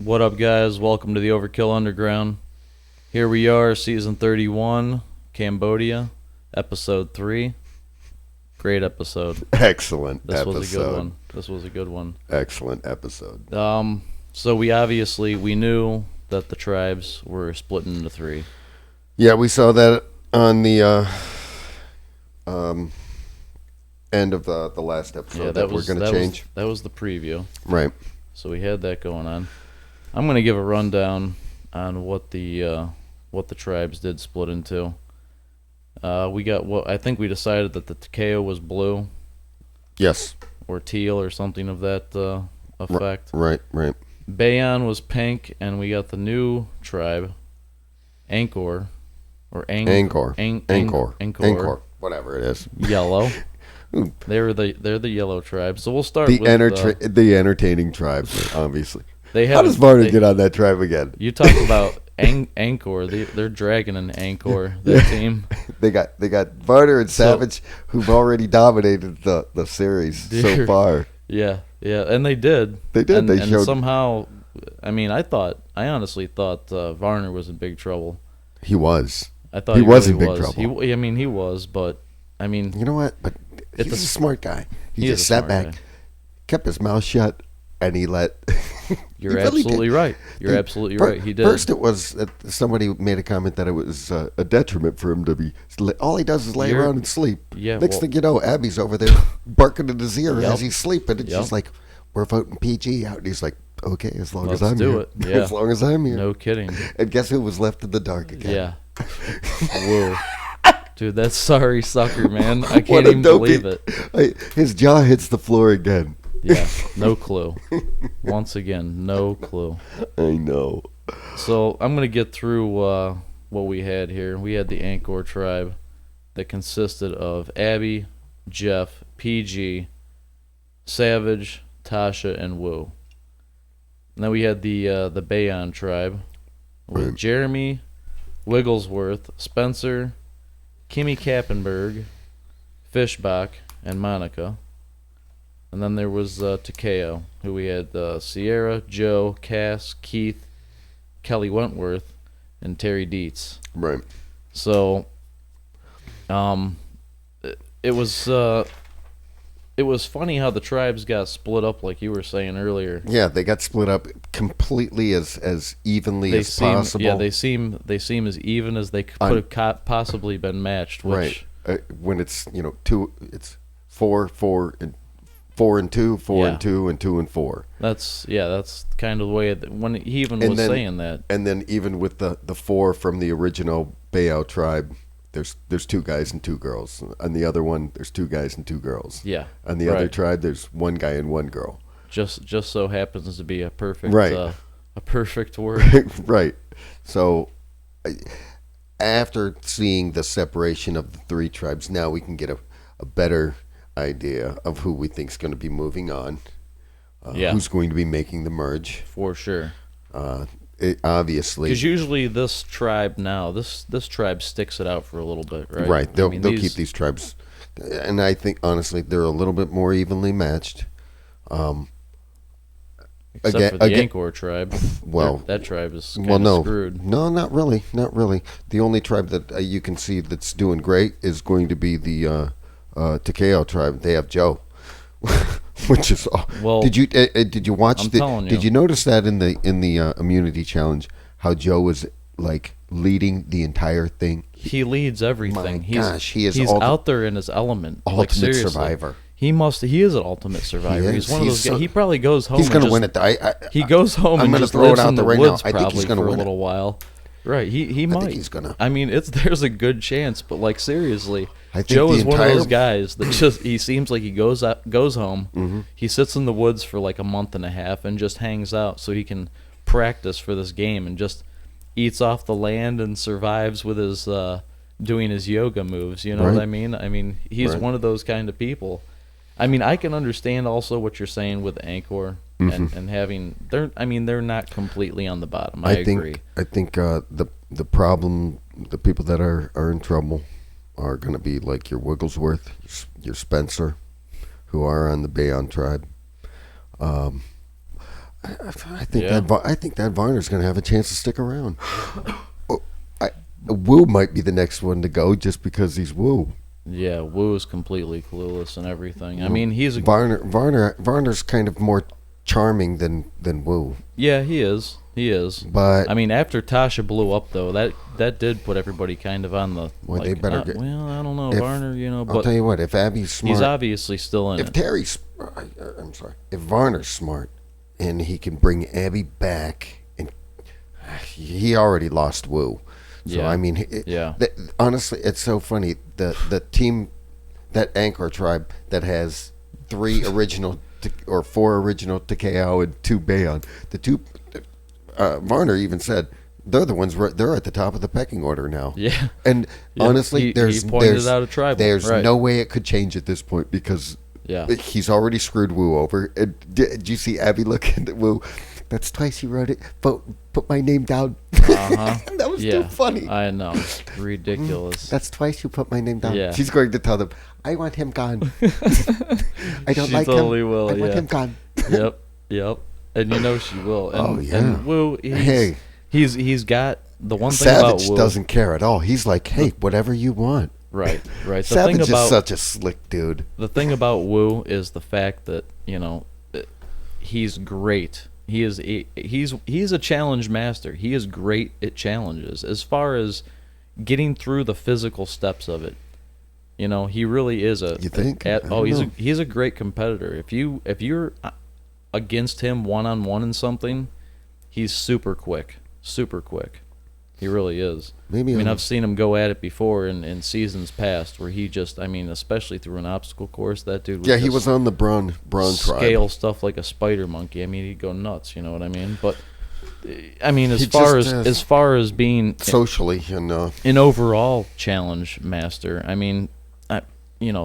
What up, guys? Welcome to the Overkill Underground. Here we are, season 31, Cambodia, episode 3. Great episode. Excellent This episode. was a good one. This was a good one. Excellent episode. So we knew that the tribes were split into 3. Yeah, we saw that on the end of the last episode that we're going to change. That was the preview. Right. So we had that going on. I'm going to give a rundown on what the tribes did split into. I think we decided that the Takeo was blue. Yes. Or teal or something of that effect. Right. Bayon was pink, and we got the new tribe, Angkor, or Angkor. Angkor. Whatever it is. Yellow. They're the yellow tribe. So we'll start the with the entertaining tribe, obviously. How does Varner get on that tribe again? You talk about Angkor. They're dragging an Angkor, that team. They got Varner and Savage, who've already dominated the series so far. Yeah, and they did. They did. And, they and showed. somehow, I honestly thought Varner was in big trouble. He was. I thought he was really in big trouble. He was, but you know what? But he's a smart guy. He just sat back, kept his mouth shut, and he let. You're absolutely right. You're absolutely right. He did. First, it was somebody made a comment that it was a detriment for him to be. All he does is lay around and sleep. Yeah. Next thing you know, Abby's over there barking in his ear as he's sleeping, and she's like, "We're voting PG out." And he's like, "Okay, as long as I'm here." Let's do it. Yeah. As long as I'm here. No kidding. And guess who was left in the dark again? Yeah. Whoa. Dude, that's sorry sucker, man. I can't even believe it. His jaw hits the floor again. Yeah, no clue. Once again, no clue. I know. So I'm going to get through what we had here. We had the Angkor tribe that consisted of Abby, Jeff, PG, Savage, Tasha, and Wu. And then we had the Bayon tribe with Jeremy, Wigglesworth, Spencer, Kimmy Kappenberg, Fishbach, and Monica. And then there was Takeo, who we had Sierra, Joe, Cass, Keith, Kelly Wentworth, and Terry Dietz. Right. So, it was funny how the tribes got split up, like you were saying earlier. Yeah, they got split up completely as evenly as possible. Yeah, they seem as even as they could have possibly been matched. Which, right. When it's it's 4 and 2, 4 and 2, and 2 and 4. That's kind of the way when he even was saying that. And then even with the 4 from the original Bayou tribe, there's 2 guys and 2 girls. On the other one, there's 2 guys and 2 girls. Yeah. On the other tribe, there's 1 guy and 1 girl. Just so happens to be a perfect right. A perfect word. Right. So after seeing the separation of the 3 tribes, now we can get a better idea of who we think is going to be moving on. Who's going to be making the merge. For sure. Obviously. Because usually this tribe now, this tribe sticks it out for a little bit, right? Right. They'll keep these tribes. And I think, honestly, they're a little bit more evenly matched. Except for the Angkor tribe. Well, that tribe is kind of screwed. No, not really. Not really. The only tribe that you can see that's doing great is going to be the Takeo tribe. They have Joe. Which is did you watch did you notice that in the immunity challenge how Joe was like leading the entire thing? He leads everything. He is he's out there in his element. Ultimate survivor. He is an ultimate survivor. He's one of those guys. He probably goes home. He's going to win it. He goes home and just lives in the woods probably for a little while. Right, he might. I think he's gonna. I mean, there's a good chance, but like seriously, Joe is one of those guys that he seems like he goes home. Mm-hmm. He sits in the woods for like a month and a half and just hangs out so he can practice for this game and just eats off the land and survives with his doing his yoga moves. You know what I mean? I mean, he's one of those kind of people. I mean, I can understand also what you're saying with Angkor and having they're not completely on the bottom. I agree. I think the problem, the people that are in trouble, are going to be like your Wigglesworth, your Spencer, who are on the Bayon tribe. I think that Varner's going to have a chance to stick around. Wu might be the next one to go just because he's Wu. Yeah, Wu is completely clueless and everything. I mean, he's a Varner's kind of more charming than Wu. Yeah, he is. He is. But I mean, after Tasha blew up, though, that did put everybody kind of on the. Well, they better get. Well, I don't know, Varner. But I'll tell you what. If Abby's smart, he's obviously still in if it. Terry's, I'm sorry. If Varner's smart, and he can bring Abby back, and he already lost Wu. So Yeah. I mean, honestly, it's so funny. The team, that Angkor tribe that has 3 original or 4 original TKO and 2 Bayon. The 2 Varner even said they're the ones. They're at the top of the pecking order now. Yeah. And honestly, he there's pointed out a tribal. There's right. no way it could change at this point because he's already screwed Wu over. And did you see Abby looking at Wu? That's twice you wrote it. Put my name down. That was too funny. I know. Ridiculous. That's twice you put my name down. Yeah. She's going to tell them, I want him gone. I don't she like totally him. Will, I want him gone. Yep. And you know she will. And, And Wu, he's got the one thing Savage about Wu. doesn't care at all. He's like, hey, whatever you want. Right. The Savage thing about, is such a slick dude. The thing about Wu is the fact that, he's great. He's a challenge master. He is great at challenges. As far as getting through the physical steps of it, he really is a. You think? He's a great competitor. If you're against him one-on-one in something, he's super quick. He really is. I've seen him go at it before in seasons past where he just, especially through an obstacle course, that dude was he was on the Braun tribe. Scale stuff like a spider monkey. He'd go nuts, you know what I mean? But, as far as being socially and an overall challenge master,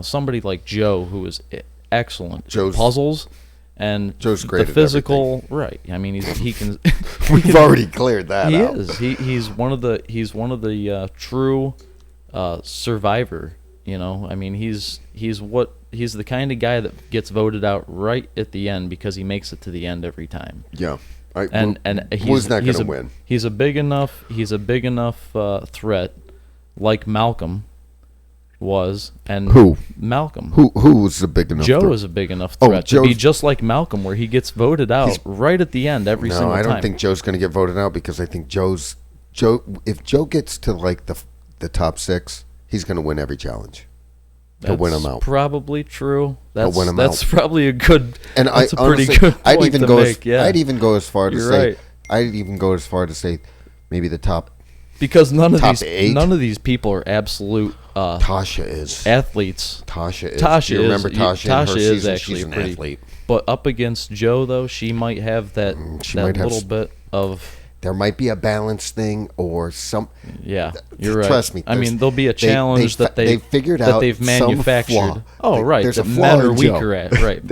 somebody like Joe, who is excellent at puzzles. And Joe's great the physical, right? He can. We've already cleared that. He out. is. He's one of the true survivor. He's the kind of guy that gets voted out right at the end because he makes it to the end every time. Yeah. He's not going to win. He's a big enough threat, like Malcolm was, and Malcolm. Who was a big enough? Joe is a big enough threat to be just like Malcolm, where he gets voted out right at the end every single time. No, I don't think Joe's going to get voted out because I think if Joe gets to like the top 6, he's going to win every challenge. He'll win them out. Probably true. That's win them out. Probably a good. And that's a pretty good point to make. I'd even go as far to You're say. right. I'd even go as far to say maybe the top. Because none eight. of these people are absolute Tasha is athletes. Tasha is. Tasha Do you remember is, Tasha? Tasha in her is season, actually she's an pretty, athlete. But up against Joe, though, she might have that little bit of. There might be a balance thing or some. Yeah, you're right. Trust me. There'll be a challenge that they've figured that out they've manufactured. Some flaw. Oh, right. There's that a flaw men are in Joe. weaker at. Right.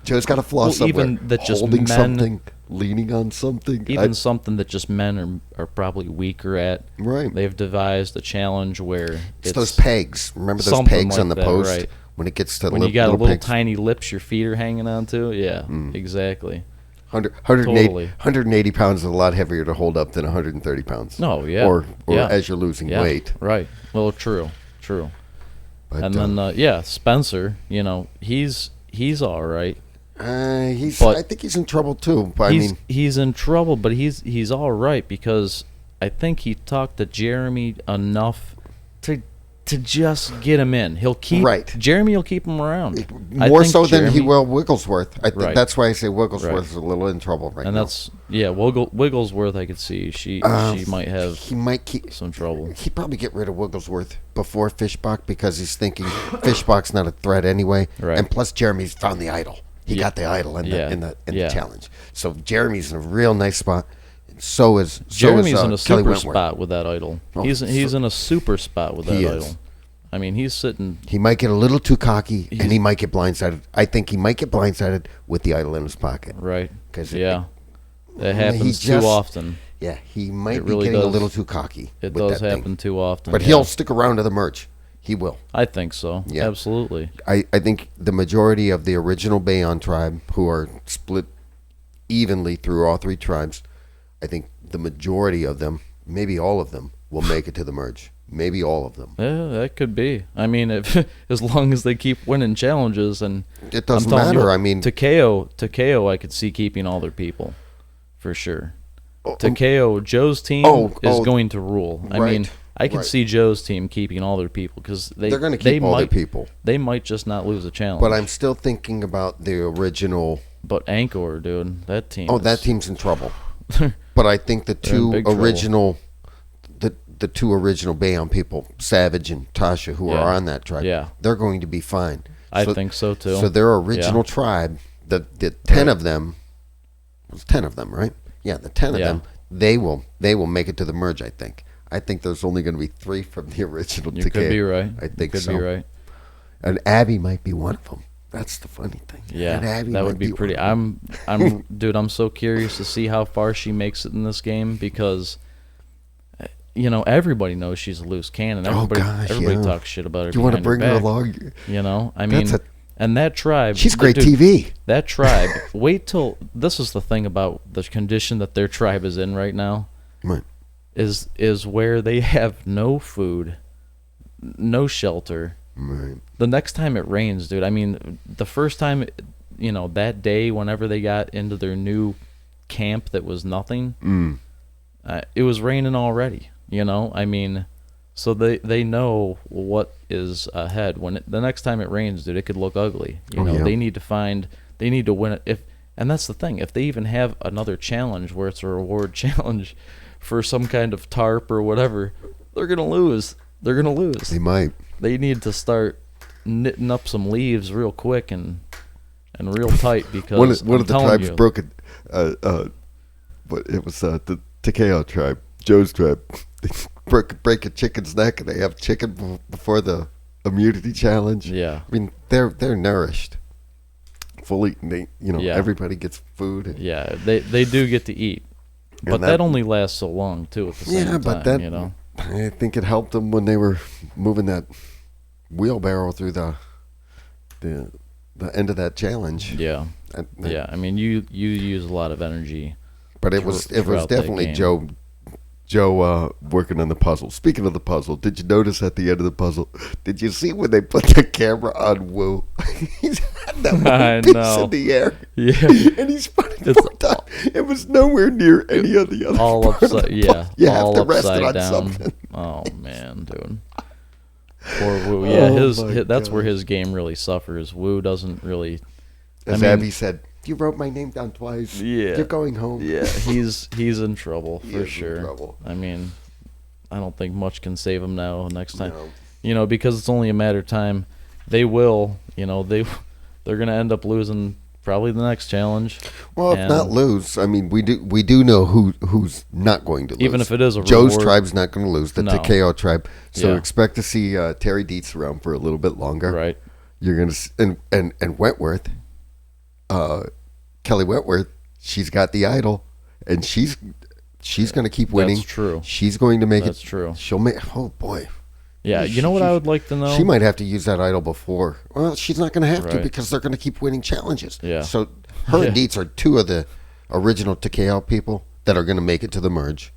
Joe's got a flaw somewhere. Even that just holding men, something, leaning on something. Something that just men are probably weaker at. Right. They've devised a challenge where it's those pegs. Remember those pegs like on the post? Right. When it gets to when you got little tiny lips your feet are hanging onto? Yeah, exactly. 180 pounds is a lot heavier to hold up than 130 pounds. No, yeah. Or as you're losing weight. Right. Well, true. But, and then, Spencer, he's all right. I think he's in trouble too. But he's in trouble, but he's all right because I think he talked to Jeremy enough to just get him in. Jeremy will keep him around. More so than he will Wigglesworth. I think that's why I say Wigglesworth is a little in trouble right now. And that's Wigglesworth I could see. She might have some trouble. He'd probably get rid of Wigglesworth before Fishbach because he's thinking Fishbach's not a threat anyway. Right. And plus Jeremy's found the idol. He got the idol in the challenge. So Jeremy's in a real nice spot. Jeremy's in a super spot with that idol. He's in a super spot with that idol. He's sitting. He might get a little too cocky, and he might get blindsided. I think he might get blindsided with the idol in his pocket. Right. That happens too often. Yeah, he might be getting a little too cocky. It does happen too often. But he'll stick around to the merch. He will. I think so. Yeah. Absolutely. I think the majority of the original Bayon tribe who are split evenly through all three tribes. I think the majority of them, maybe all of them, will make it to the merge. Maybe all of them. Yeah, that could be. I mean, if as long as they keep winning challenges, and it doesn't matter. I mean, Takeo, I could see keeping all their people, for sure. Takeo, Joe's team is going to rule. I mean, I can see Joe's team keeping all their people because they're going to keep all their people. They might just not lose a challenge. But I'm still thinking about the original. But Angkor, dude, that team. Oh, that team's in trouble. But I think the two original Bayon people, Savage and Tasha, who are on that tribe, they're going to be fine. I think so too. So their original tribe, the 10 of them, it was 10 of them, right? Yeah, the 10 of them, they will make it to the merge. I think there's only going to be 3 from the original. You could be right. I think so. You could be right. And Abby might be one of them. That's the funny thing. Yeah, that would be pretty. Dude, I'm so curious to see how far she makes it in this game because, everybody knows she's a loose cannon. Everybody talks shit about her. You want to bring her along? I mean, and that tribe. She's great TV. That tribe. Wait till this is the thing about the condition that their tribe is in right now. Right. Is where they have no food, no shelter. Right. The next time it rains, dude. I mean, the first time, that day, whenever they got into their new camp that was nothing, it was raining already. I mean, so they know what is ahead. When the next time it rains, dude, it could look ugly. They need to win it. And that's the thing. If they even have another challenge where it's a reward challenge for some kind of tarp or whatever, they're gonna lose. They might. They need to start knitting up some leaves real quick and real tight because one of the tribes broke it. But it was the Takeo tribe, Joe's tribe. They break a chicken's neck and they have chicken before the immunity challenge. Yeah, I mean they're nourished, fully. Everybody gets food. Yeah, they do get to eat, but that only lasts so long too. At the same time, but that I think it helped them when they were moving that wheelbarrow through the end of that challenge. Yeah, I mean, you use a lot of energy, but it was definitely Joe working on the puzzle. Speaking of the puzzle, did you notice at the end of the puzzle? Did you see when they put the camera on Wu? He's had that one piece in the air. Yeah, and he's funny. It was nowhere near any of the other. All upside. Yeah, you all have to rest upside it on down. something. Oh man, dude. Poor Wu. Yeah, that's where his game really suffers. Wu doesn't really. As Abby said, you wrote my name down twice. Yeah, you're going home. Yeah, he's in trouble for sure. In trouble. I mean, I don't think much can save him now. Next time, because it's only a matter of time. They will. They're gonna end up losing probably the next challenge. Well, if not lose, I mean, we do know who's not going to lose. Even if it is a Joe's reward. tribe's not going to lose. The Takeo tribe. So expect to see Terry Dietz around for a little bit longer. Right. You're going to and Wentworth, Kelly Wentworth. She's got the idol, and she's going to keep winning. That's true. She's going to make it. That's true. She'll make. Oh boy. Yeah, you know what I would like to know? She might have to use that idol before. Well, she's not going to have to because they're going to keep winning challenges. Yeah. So her and Dietz are 2 of the original Takeo people that are going to make it to the merge.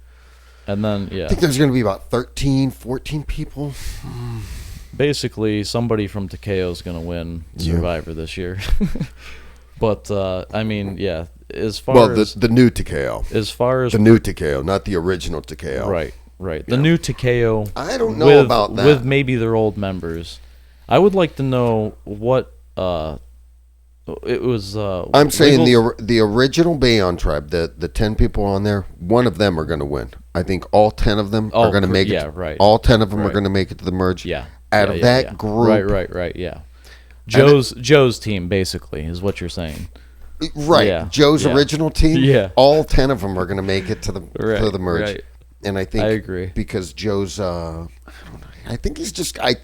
And then, I think there's going to be about 13, 14 people. Basically, somebody from Takeo is going to win Survivor this year. But, I mean, as far as... the new Takeo. As far as... The new Takeo, not the original Takeo. Right. The new Takeo. I don't know about that. With maybe their old members. I would like to know what it was. I'm saying the original Bayon tribe, the 10 people on there, one of them are going to win. I think all 10 of them are going to make it. Yeah, right. All 10 of them are going to make it to the merge. Yeah. Out of that group. Right. Yeah. Joe's team basically is what you're saying. Right. Yeah. Joe's original team. Yeah. All 10 of them are going to make it to the merge. Right. And I think I agree because Joe's I think he's just I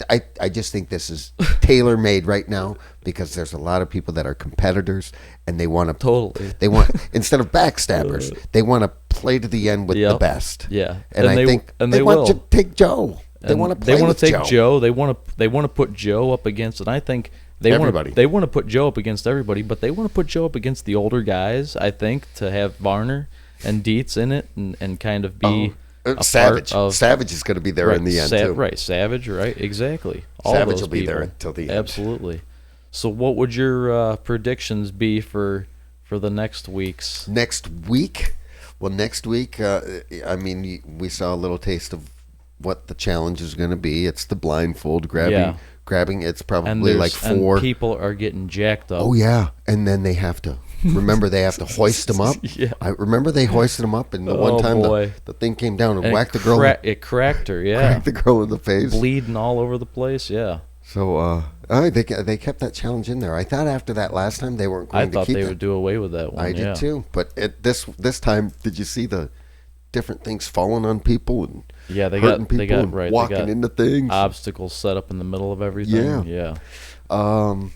just think this is tailor made right now because there's a lot of people that are competitors and they want to they want instead of backstabbers they want to play to the end with the best. Yeah. And I think they want to take Joe. They want to play with Joe. They want to put Joe up against it. I think everybody. They want to put Joe up against everybody, but they want to put Joe up against the older guys. I think to have Varner and Dietz in it and kind of be Savage. Part of, Savage is going to be there in the end too. Right, Savage. Right, exactly. All Savage those will be people. there until the end. Absolutely. So, what would your predictions be for the next weeks? Next week? Well, next week, I mean, we saw a little taste of what the challenge is going to be. It's the blindfold grabbing. It's probably like 4. And people are getting jacked up. Oh yeah, and then they have to. Remember, they have to hoist them up. Yeah. I remember they hoisted them up, and the one time the thing came down and whacked the girl. It cracked her. Yeah. Cracked the girl in the face. Bleeding all over the place. Yeah. So they kept that challenge in there. I thought after that last time they weren't going to keep it. I thought they would do away with that one. I did too. But this time, did you see the different things falling on people and hurting people and walking into things? Obstacles set up in the middle of everything. Yeah. I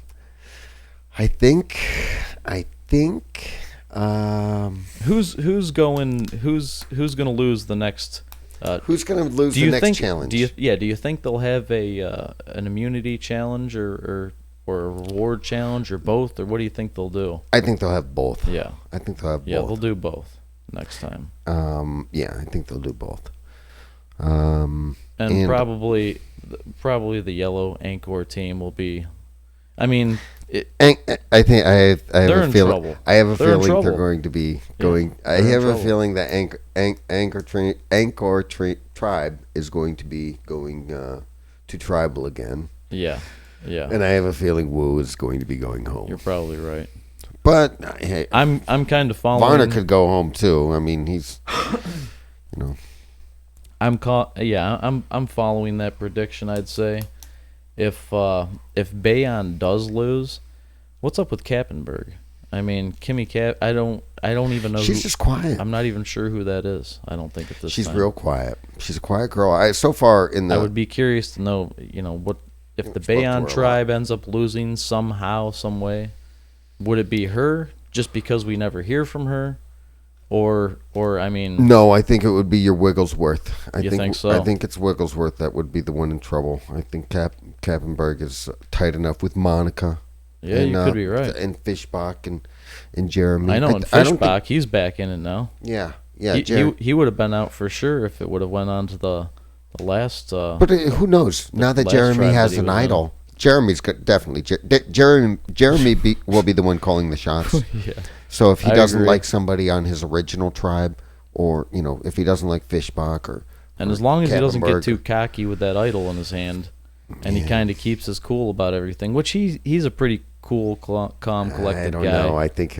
think. Who's going to lose the next? Who's going to lose the next challenge? Do you think they'll have an immunity challenge or a reward challenge or both, or what do you think they'll do? I think they'll have both. Yeah, I think they'll have both. Yeah, they'll do both next time. Yeah, I think they'll do both. And probably the yellow Angkor team will be. I mean. I think I have a feeling. Trouble. I have a feeling they're going to be going. Yeah, I have a feeling that Angkor tribe is going to be going to tribal again. Yeah. And I have a feeling Wu is going to be going home. You're probably right. But hey, I'm kind of following. Varner could go home too. I mean, he's I'm following that prediction. I'd say. If Bayon does lose, what's up with Kappenberg? I mean, Kimmy Cap. I don't even know. She's just quiet. I'm not even sure who that is. I don't think at this. She's time. real quiet. She's a quiet girl. I would be curious to know. What if the Bayon tribe ends up losing somehow, some way? Would it be her just because we never hear from her? Or I mean, no, I think it would be your Wigglesworth. You think so? I think it's Wigglesworth that would be the one in trouble. I think Kappenberg is tight enough with Monica. Yeah, and, you could be right. And Fishbach and Jeremy. I know, and Fishbach, he's back in it now. Yeah. He would have been out for sure if it would have went on to the last. But who knows? Now that Jeremy has an idol, Jeremy's definitely Jeremy will be the one calling the shots. Yeah. So if he doesn't like somebody on his original tribe, or if he doesn't like Fishbach and as long as he doesn't get too cocky with that idol in his hand, and he kind of keeps his cool about everything, which he's a pretty cool, calm, collected guy. I don't know. I think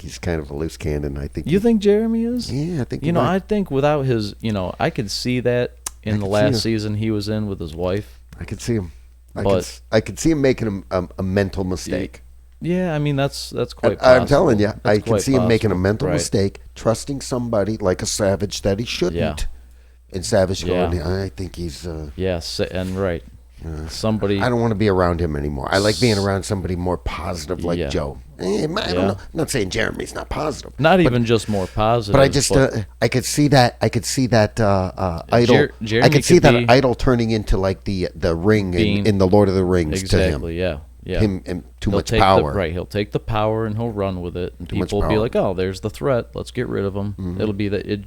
he's kind of a loose cannon. I think. You think Jeremy is? Yeah, I think. I think without his, I could see that in the last season he was in with his wife. I could see him. I could see him making a mental mistake. Yeah, I mean that's quite possible. I'm telling you, I can see him making a mental right. mistake, trusting somebody like a Savage that he shouldn't. Yeah. And Savage going, I think he's and right. Somebody I don't want to be around him anymore. I like being around somebody more positive like Joe. I don't know. I'm not saying Jeremy's not positive. Not even just more positive. But I just I could see that idol. I could see that idol turning into like the ring in the Lord of the Rings exactly, to him. Yeah. Him and too much power. He'll take the power and he'll run with it, and people will be like, "Oh, there's the threat. Let's get rid of him." Mm-hmm.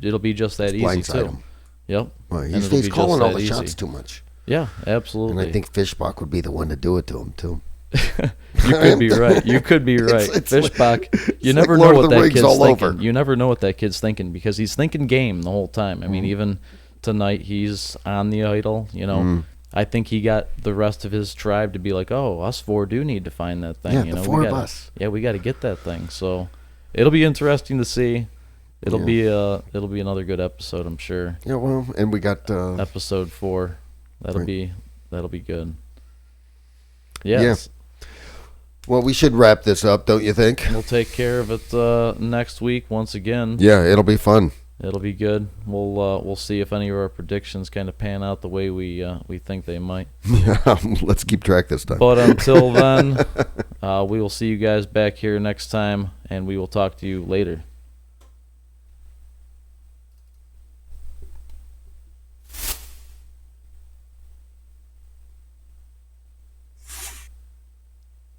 It'll be just that easy too. Him. Yep. Well, he's calling all the shots too much. Yeah, absolutely. And I think Fishbach would be the one to do it to him too. You could be right. Fishbach. You never know what that kid's thinking. You never know what that kid's thinking because he's thinking game the whole time. I mean, even tonight he's on the idol. I think he got the rest of his tribe to be like, "Oh, us four do need to find that thing." Yeah, the four of us. Yeah, we got to get that thing. So it'll be interesting to see. It'll be another good episode, I'm sure. Yeah, well, and we got episode 4. That'll be good. Yes. Yeah. Well, we should wrap this up, don't you think? We'll take care of it next week once again. Yeah, it'll be fun. It'll be good. We'll see if any of our predictions kind of pan out the way we think they might. Yeah, let's keep track this time. But until then, we will see you guys back here next time, and we will talk to you later.